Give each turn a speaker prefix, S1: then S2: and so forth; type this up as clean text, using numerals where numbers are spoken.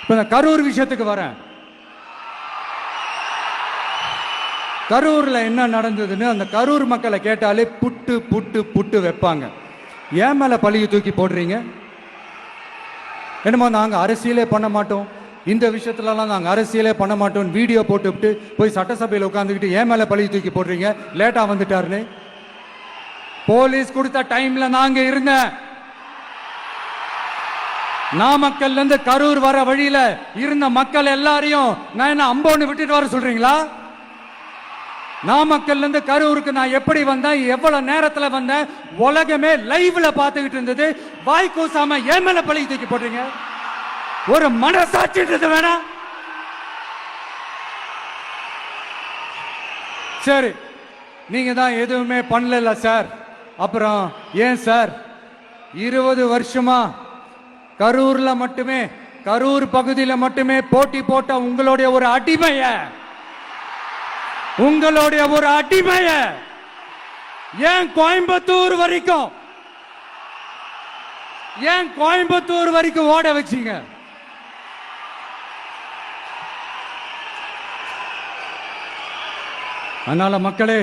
S1: இப்ப கரூர் விஷயத்துக்கு வரேன். கரூர்ல என்ன நடந்ததுன்னு அந்த கரூர் மக்களை கேட்டாலே புட்டு புட்டு புட்டு வைப்பாங்க. ஏன் மேல பழிய தூக்கி போடுறீங்க? என்னமோ நாங்க அரசியலே பண்ண மாட்டோம், இந்த விஷயத்துலலாம் நாங்க அரசியலே பண்ண மாட்டோம் வீடியோ போட்டுவிட்டு போய் சட்டசபையில் உட்காந்துக்கிட்டு ஏன் மேல பழிய தூக்கி போடுறீங்க? லேட்டா வந்துட்டாருன்னு. போலீஸ் கொடுத்த டைம்ல நாங்க இருந்தேன். நாமக்கல்ல இருந்து கரூர் வர வழியில இருந்த மக்கள் எல்லாரையும் நான் என்ன அம்போன்னு விட்டுட்டு வர சொல்றீங்களா? நாமக்கல்ல இருந்து கரூருக்கு நான் எப்படி வந்தேன், எவ்வளவு நேரத்துல வந்தேன், உலகமே லைவ்ல பாத்துக்கிட்டு இருந்தது. வாய் கூசாம ஏன் மேல பழி தூக்கி போடுறீங்க? ஒரு மனசாட்சின்றது வேணாம்? சரி, நீங்க தான் எதுவுமே பண்ணல சார். அப்புறம் ஏன் சார் 20 வருஷமா கரூர்ல மட்டுமே, கரூர் பகுதியில் மட்டுமே போட்டி போட்ட உங்களுடைய ஒரு அடிமைய ஏன் கோயம்புத்தூர் வரைக்கும் ஓட வச்சீங்க? அதனால மக்களே,